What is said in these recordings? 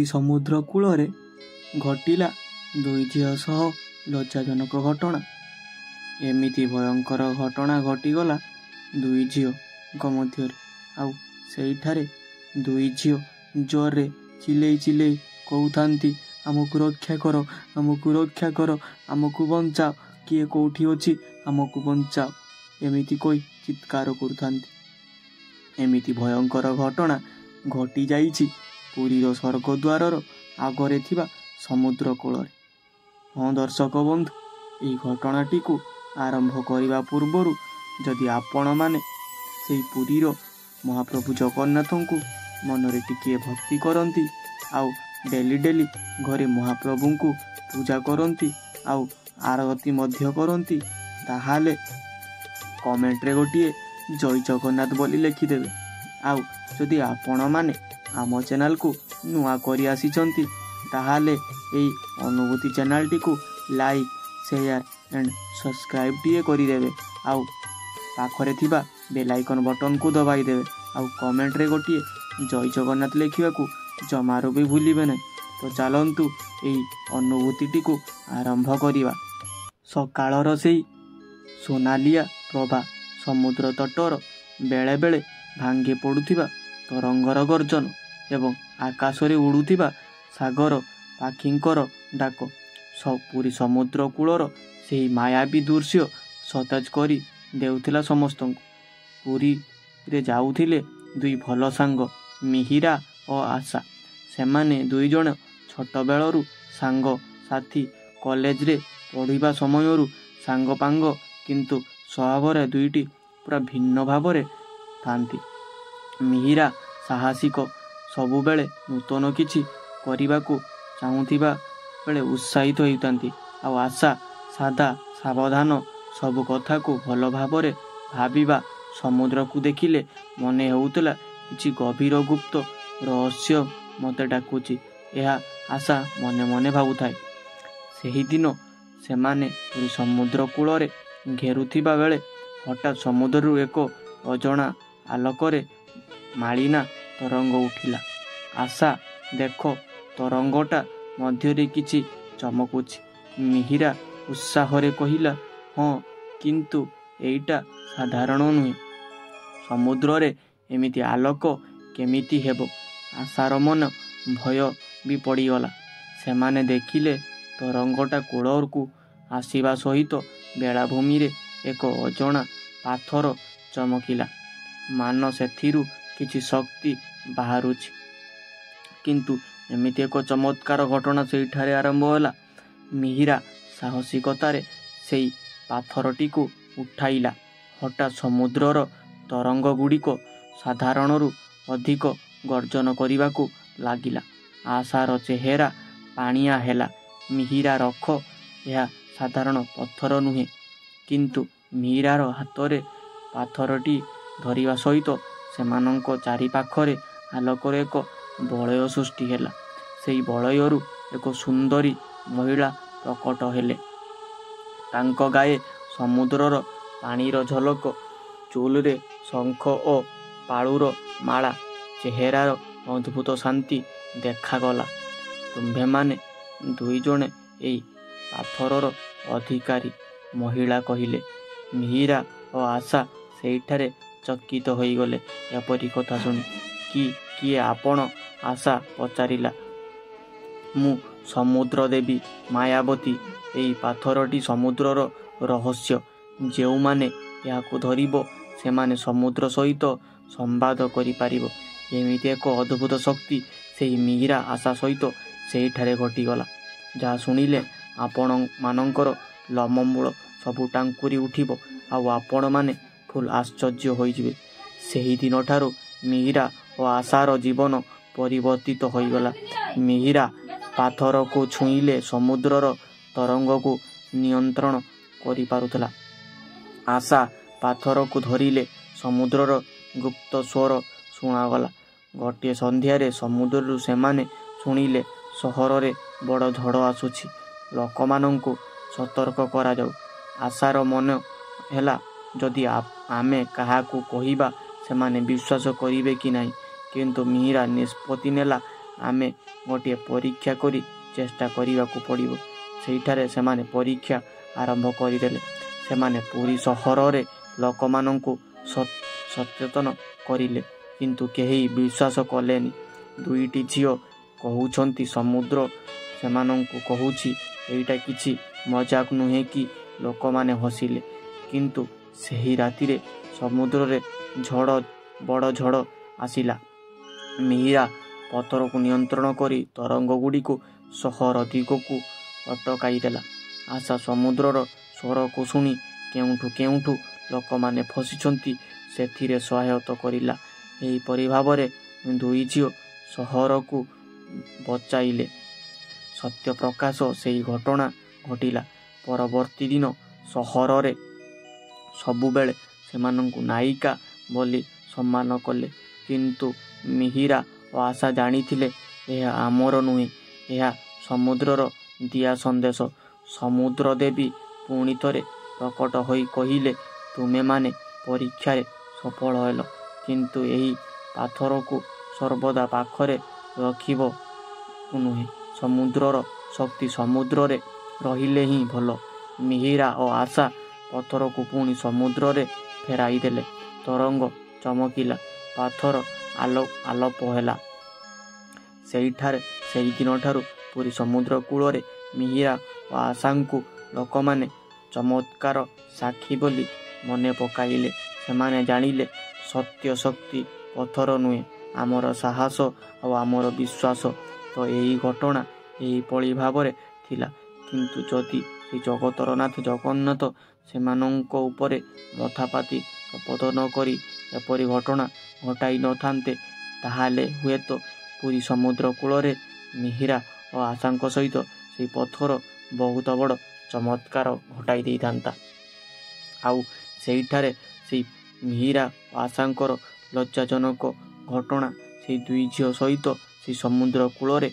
ସମୁଦ୍ର କୂଳରେ ଘଟିଲା ଦୁଇ ଝିଅ ସହ ଲଜ୍ଜାଜନକ ଘଟଣା। ଏମିତି ଭୟଙ୍କର ଘଟଣା ଘଟିଗଲା ଦୁଇ ଝିଅଙ୍କ ମଧ୍ୟରେ। ଆଉ ସେଇଠାରେ ଦୁଇ ଝିଅ ଜୋରରେ ଚିଲେଇ ଚିଲେଇ କହୁଥାନ୍ତି, ଆମକୁ ରକ୍ଷା କର, ଆମକୁ ରକ୍ଷା କର, ଆମକୁ ବଞ୍ଚାଅ, କିଏ କେଉଁଠି ଅଛି ଆମକୁ ବଞ୍ଚାଅ, ଏମିତି କହି ଚିତ୍କାର କରୁଥାନ୍ତି। ଏମିତି ଭୟଙ୍କର ଘଟଣା ଘଟିଯାଇଛି ପୁରୀର ସ୍ୱର୍ଗଦ୍ୱାରର ଆଗରେ ଥିବା ସମୁଦ୍ର କୂଳରେ। ହଁ ଦର୍ଶକ ବନ୍ଧୁ, ଏହି ଘଟଣାଟିକୁ ଆରମ୍ଭ କରିବା ପୂର୍ବରୁ ଯଦି ଆପଣମାନେ ସେହି ପୁରୀର ମହାପ୍ରଭୁ ଜଗନ୍ନାଥଙ୍କୁ ମନରେ ଟିକିଏ ଭକ୍ତି କରନ୍ତି, ଆଉ ଡେଲି ଡେଲି ଘରେ ମହାପ୍ରଭୁଙ୍କୁ ପୂଜା କରନ୍ତି, ଆଉ ଆରତି ମଧ୍ୟ କରନ୍ତି, ତାହେଲେ କମେଣ୍ଟରେ ଗୋଟିଏ ଜୟ ଜଗନ୍ନାଥ ବୋଲି ଲେଖିଦେବେ। ଆଉ ଯଦି ଆପଣମାନେ ଆମ ଚ୍ୟାନେଲକୁ ନୂଆ କରି ଆସିଛନ୍ତି, ତାହେଲେ ଏହି ଅନୁଭୂତି ଚ୍ୟାନେଲଟିକୁ ଲାଇକ୍, ସେୟାର ଆଣ୍ଡ ସବସ୍କ୍ରାଇବ୍ ଟିଏ କରିଦେବେ। ଆଉ ପାଖରେ ଥିବା ବେଲ୍ ଆଇକନ୍ ବଟନକୁ ଦବାଇ ଦେବେ। ଆଉ କମେଣ୍ଟରେ ଗୋଟିଏ ଜୟ ଜଗନ୍ନାଥ ଲେଖିବାକୁ ଜମାରୁ ବି ଭୁଲିବେ ନାହିଁ। ତ ଚାଲନ୍ତୁ ଏହି ଅନୁଭୂତିଟିକୁ ଆରମ୍ଭ କରିବା। ସକାଳର ସେଇ ସୋନାଲିଆ ପ୍ରଭା, ସମୁଦ୍ର ତଟର ବେଳେ ବେଳେ ଭାଙ୍ଗି ପଡ଼ୁଥିବା ତରଙ୍ଗର ଗର୍ଜନ ଏବଂ ଆକାଶରେ ଉଡ଼ୁଥିବା ସାଗର ପାଖିଙ୍କର ଡାକ ପୁରୀ ସମୁଦ୍ର କୂଳର ସେହି ମାୟାବୀ ଦୃଶ୍ୟ ସତେଜ କରି ଦେଉଥିଲା ସମସ୍ତଙ୍କୁ। ପୁରୀରେ ଯାଉଥିଲେ ଦୁଇ ଭଲ ସାଙ୍ଗ, ମିହିରା ଓ ଆଶା। ସେମାନେ ଦୁଇଜଣ ଛୋଟବେଳରୁ ସାଙ୍ଗ ସାଥୀ, କଲେଜରେ ପଢ଼ିବା ସମୟରୁ ସାଙ୍ଗପାଙ୍ଗ, କିନ୍ତୁ ସ୍ୱଭାବରେ ଦୁଇଟି ପୁରା ଭିନ୍ନ ଭାବରେ ଥାନ୍ତି। ମିହିରା ସାହସିକ, ସବୁବେଳେ ନୂତନ କିଛି କରିବାକୁ ଚାହୁଁଥିବା ବେଳେ ଉତ୍ସାହିତ ହେଉଥାନ୍ତି। ଆଉ ଆଶା ସାଦା ସାବଧାନ, ସବୁ କଥାକୁ ଭଲ ଭାବରେ ଭାବିବା। ସମୁଦ୍ରକୁ ଦେଖିଲେ ମନେ ହେଉଥିଲା କିଛି ଗଭୀର ଗୁପ୍ତ ରହସ୍ୟ ମୋତେ ଡାକୁଛି, ଏହା ଆଶା ମନେ ମନେ ଭାବୁଥାଏ। ସେହିଦିନ ସେମାନେ ପୁରୀ ସମୁଦ୍ର କୂଳରେ ଘେରୁଥିବା ବେଳେ ହଠାତ୍ ସମୁଦ୍ରରୁ ଏକ ଅଜଣା ଆଲୋକରେ ମାଳିନା ତରଙ୍ଗ ଉଠିଲା। ଆଶା, ଦେଖ, ତରଙ୍ଗଟା ମଧ୍ୟରେ କିଛି ଚମକୁଛି। ମିହିରା ଉତ୍ସାହରେ କହିଲା, ହଁ, କିନ୍ତୁ ଏଇଟା ସାଧାରଣ ନୁହେଁ। ସମୁଦ୍ରରେ ଏମିତି ଆଲୋକ କେମିତି ହେବ? ଆଶାର ମନ ଭୟ ବି ପଡ଼ିଗଲା। ସେମାନେ ଦେଖିଲେ ତରଙ୍ଗଟା କୂଳକୁ ଆସିବା ସହିତ ବେଳାଭୂମିରେ ଏକ ଅଜଣା ପାଥର ଚମକିଲା, ମାନ ସେଥିରୁ କିଛି ଶକ୍ତି ବାହାରୁଛି। କିନ୍ତୁ ଏମିତି ଏକ ଚମତ୍କାର ଘଟଣା ସେଇଠାରେ ଆରମ୍ଭ ହେଲା। ମିହିରା ସାହସିକତାରେ ସେଇ ପାଥରଟିକୁ ଉଠାଇଲା। ହଠାତ୍ ସମୁଦ୍ରର ତରଙ୍ଗଗୁଡ଼ିକ ସାଧାରଣରୁ ଅଧିକ ଗର୍ଜନ କରିବାକୁ ଲାଗିଲା। ଆଶାର ଚେହେରା ପାଣିଆ ହେଲା। ମିହିରା, ରଖ, ଏହା ସାଧାରଣ ପଥର ନୁହେଁ। କିନ୍ତୁ ମିହିରାର ହାତରେ ପାଥରଟି ଧରିବା ସହିତ ସେମାନଙ୍କ ଚାରିପାଖରେ ଆଲୋକର ଏକ ବଳୟ ସୃଷ୍ଟି ହେଲା। ସେହି ବଳୟରୁ ଏକ ସୁନ୍ଦରୀ ମହିଳା ପ୍ରକଟ ହେଲେ। ତାଙ୍କ ଗାଏ ସମୁଦ୍ରର ପାଣିର ଝଲକ, ଚୁଲରେ ଶଙ୍ଖ ଓ ପାଳୁର ମାଳା, ଚେହେରାର ଅଦ୍ଭୁତ ଶାନ୍ତି ଦେଖାଗଲା। ତୁମ୍ଭେମାନେ ଦୁଇଜଣ ଏହି ପାଥରର ଅଧିକାରୀ, ମହିଳା କହିଲେ। ମିହିରା ଓ ଆଶା ସେଇଠାରେ ଚକିତ ହୋଇଗଲେ ଏପରି କଥା ଶୁଣି। କିଏ ଆପଣ? ଆଶା ପଚାରିଲା। ମୁଁ ସମୁଦ୍ର ଦେବୀ ମାୟାବତୀ। ଏହି ପାଥରଟି ସମୁଦ୍ରର ରହସ୍ୟ। ଯେଉଁମାନେ ଏହାକୁ ଧରିବ, ସେମାନେ ସମୁଦ୍ର ସହିତ ସମ୍ବାଦ କରିପାରିବ। ଏମିତି ଏକ ଅଦ୍ଭୁତ ଶକ୍ତି ସେହି ମିହିରା ଆଶା ସହିତ ସେଇଠାରେ ଘଟିଗଲା, ଯାହା ଶୁଣିଲେ ଆପଣମାନଙ୍କର ଲୋମମୂଳ ସବୁ ଟାଙ୍କୁରି ଉଠିବ, ଆଉ ଆପଣମାନେ ଫୁଲ୍ ଆଶ୍ଚର୍ଯ୍ୟ ହୋଇଯିବେ। ସେହିଦିନଠାରୁ ମିହିରା ଓ ଆଶାର ଜୀବନ ପରିବର୍ତ୍ତିତ ହୋଇଗଲା। ମିହିରା ପାଥରକୁ ଛୁଇଁଲେ ସମୁଦ୍ରର ତରଙ୍ଗକୁ ନିୟନ୍ତ୍ରଣ କରିପାରୁଥିଲା। ଆଶା ପାଥରକୁ ଧରିଲେ ସମୁଦ୍ରର ଗୁପ୍ତ ସ୍ୱର ଶୁଣାଗଲା। ଗୋଟିଏ ସନ୍ଧ୍ୟାରେ ସମୁଦ୍ରରୁ ସେମାନେ ଶୁଣିଲେ, ସହରରେ ବଡ଼ ଝଡ଼ ଆସୁଛି, ଲୋକମାନଙ୍କୁ ସତର୍କ କରାଯାଉ। ଆଶାର ମନ ହେଲା, ଯଦି ଆମେ କାହାକୁ କହିବା ସେମାନେ ବିଶ୍ୱାସ କରିବେ କି ନାହିଁ। କିନ୍ତୁ ମିହିରା ନିଷ୍ପତ୍ତି ନେଲା, ଆମେ ଗୋଟିଏ ପରୀକ୍ଷା କରି ଚେଷ୍ଟା କରିବାକୁ ପଡ଼ିବ। ସେଇଠାରେ ସେମାନେ ପରୀକ୍ଷା ଆରମ୍ଭ କରିଦେଲେ। ସେମାନେ ପୁରୀ ସହରରେ ଲୋକମାନଙ୍କୁ ସଚେତନ କରିଲେ, କିନ୍ତୁ କେହି ବିଶ୍ୱାସ କଲେନି। ଦୁଇଟି ଝିଅ କହୁଛନ୍ତି ସମୁଦ୍ର ସେମାନଙ୍କୁ କହୁଛି ଏଇଟା କିଛି ମଜାକ ନୁହେଁ କି? ଲୋକମାନେ ହସିଲେ। କିନ୍ତୁ ସେହି ରାତିରେ ସମୁଦ୍ରରେ ବଡ଼ ଝଡ଼ ଆସିଲା। ମିହିରା ପଥରକୁ ନିୟନ୍ତ୍ରଣ କରି ତରଙ୍ଗଗୁଡ଼ିକୁ ସହର ଦିଗକୁ ଅଟକାଇ ଦେଲା। ଆଶା ସମୁଦ୍ରର ସ୍ୱରକୁ ଶୁଣି କେଉଁଠୁ ଲୋକମାନେ ଫସିଛନ୍ତି ସେଥିରେ ସହାୟତା କରିଲା। ଏହିପରି ଭାବରେ ଦୁଇ ଝିଅ ସହରକୁ ବଚାଇଲେ। ସତ୍ୟପ୍ରକାଶ ସେହି ଘଟଣା ଘଟିଲା। ପରବର୍ତ୍ତୀ ଦିନ ସହରରେ ସବୁବେଳେ ସେମାନଙ୍କୁ ନାୟିକା ବୋଲି ସମ୍ମାନ କଲେ। କିନ୍ତୁ ମିହିରା ଓ ଆଶା ଜାଣିଥିଲେ ଏହା ଆମର ନୁହେଁ, ଏହା ସମୁଦ୍ରର ଦିଆ ସନ୍ଦେଶ। ସମୁଦ୍ର ଦେବୀ ପୁଣି ଥରେ ପ୍ରକଟ ହୋଇ କହିଲେ, ତୁମେମାନେ ପରୀକ୍ଷାରେ ସଫଳ ହେଲ, କିନ୍ତୁ ଏହି ପାଥରକୁ ସର୍ବଦା ପାଖରେ ରଖିବ ନୁହେଁ। ସମୁଦ୍ରର ଶକ୍ତି ସମୁଦ୍ରରେ ରହିଲେ ହିଁ ଭଲ। ମିହିରା ଓ ଆଶା ପଥରକୁ ପୁଣି ସମୁଦ୍ରରେ ଫେରାଇ ଦେଲେ। ତରଙ୍ଗ ଚମକିଲା, ପାଥର ଆଲୋପ ହେଲା। ସେହି ଦିନଠାରୁ ପୁରୀ ସମୁଦ୍ର କୂଳରେ ମିହିରା ଓ ଆଶାଙ୍କୁ ଲୋକମାନେ ଚମତ୍କାର ସାକ୍ଷୀ ବୋଲି ମନେ ପକାଇଲେ। ସେମାନେ ଜାଣିଲେ ସତ୍ୟ ଶକ୍ତି ପଥର ନୁହେଁ, ଆମର ସାହସ ଆଉ ଆମର ବିଶ୍ୱାସ। ତ ଏହି ଘଟଣା ଏହିଭଳି ଭାବରେ ଥିଲା। କିନ୍ତୁ ଯଦି ଶ୍ରୀ ଜଗତର ନାଥ ଜଗନ୍ନାଥ ସେମାନଙ୍କ ଉପରେ ମଥାପାତି ଶପଥ ନ କରି ଏପରି ଘଟଣା ଘଟାଇ ନଥାନ୍ତେ, ତାହେଲେ ହୁଏତ ପୁରୀ ସମୁଦ୍ର କୂଳରେ ମିହିରା ଓ ଆଶାଙ୍କ ସହିତ ସେହି ପଥର ବହୁତ ବଡ଼ ଚମତ୍କାର ଘଟାଇ ଦେଇଥାନ୍ତା। ଆଉ ସେଇଠାରେ ସେଇ ମିହିରା ଓ ଆଶାଙ୍କର ଲଜ୍ଜାଜନକ ଘଟଣା ସେଇ ଦୁଇ ଝିଅ ସହିତ ସେଇ ସମୁଦ୍ର କୂଳରେ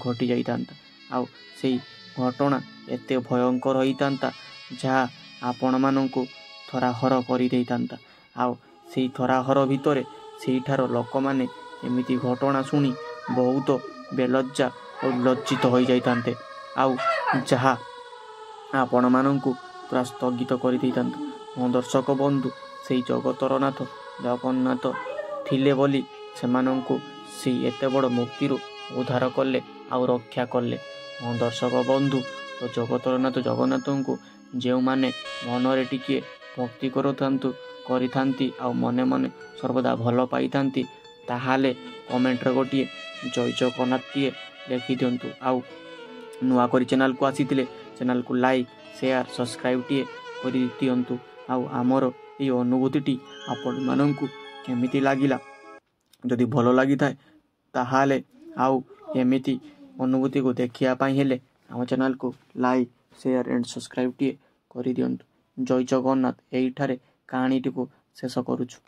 ଘଟି ଯାଇଥାନ୍ତା। ଆଉ ସେଇ ଘଟଣା ଏତେ ଭୟଙ୍କର ହୋଇଥାନ୍ତା ଯାହା ଆପଣମାନଙ୍କୁ ଥରାହର କରିଦେଇଥାନ୍ତା। ଆଉ ସେଇ ଥରାହର ଭିତରେ ସେଇଠାର ଲୋକମାନେ ଏମିତି ଘଟଣା ଶୁଣି ବହୁତ ବେଲଜ୍ଜା ଓ ଲଜ୍ଜିତ ହୋଇଯାଇଥାନ୍ତେ, ଆଉ ଯାହା ଆପଣମାନଙ୍କୁ ପୁରା ସ୍ଥଗିତ କରିଦେଇଥାନ୍ତା। ହଁ ଦର୍ଶକ ବନ୍ଧୁ, ସେଇ ଜଗତର ନାଥ ଜଗନ୍ନାଥ ଥିଲେ ବୋଲି ସେମାନଙ୍କୁ ସେଇ ଏତେ ବଡ଼ ମୁକ୍ତିରୁ ଉଦ୍ଧାର କଲେ ଆଉ ରକ୍ଷା କଲେ। ହଁ ଦର୍ଶକ ବନ୍ଧୁ, ତ ଜଗତର ନାଥ ଜଗନ୍ନାଥଙ୍କୁ ଯେଉଁମାନେ ମନରେ ଟିକିଏ ଭକ୍ତି କରିଥାନ୍ତି ଆଉ ମନେ ମନେ ସର୍ବଦା ଭଲ ପାଇଥାନ୍ତି, ତାହେଲେ କମେଣ୍ଟରେ ଗୋଟିଏ ଜୟ ଜଗନ୍ନାଥଟିଏ ଲେଖିଦିଅନ୍ତୁ। ଆଉ ନୂଆ କରି ଚ୍ୟାନେଲକୁ ଆସିଥିଲେ ଚ୍ୟାନେଲକୁ ଲାଇକ୍, ସେୟାର, ସବସ୍କ୍ରାଇବଟିଏ କରିଦିଅନ୍ତୁ। ଆଉ ଆମର ଏହି ଅନୁଭୂତିଟି ଆପଣମାନଙ୍କୁ କେମିତି ଲାଗିଲା? ଯଦି ଭଲ ଲାଗିଥାଏ ତାହେଲେ ଆଉ ଏମିତି ଅନୁଭୂତିକୁ ଦେଖିବା ପାଇଁ ହେଲେ ଆମ ଚ୍ୟାନେଲକୁ ଲାଇକ୍, ସେୟାର ଆଣ୍ଡ ସବସ୍କ୍ରାଇବଟିଏ କରିଦିଅନ୍ତୁ। ଜୟ ଜଗନ୍ନାଥ। ଏଇଠାରେ କାହାଣୀଟିକୁ ଶେଷ କରୁଛୁ।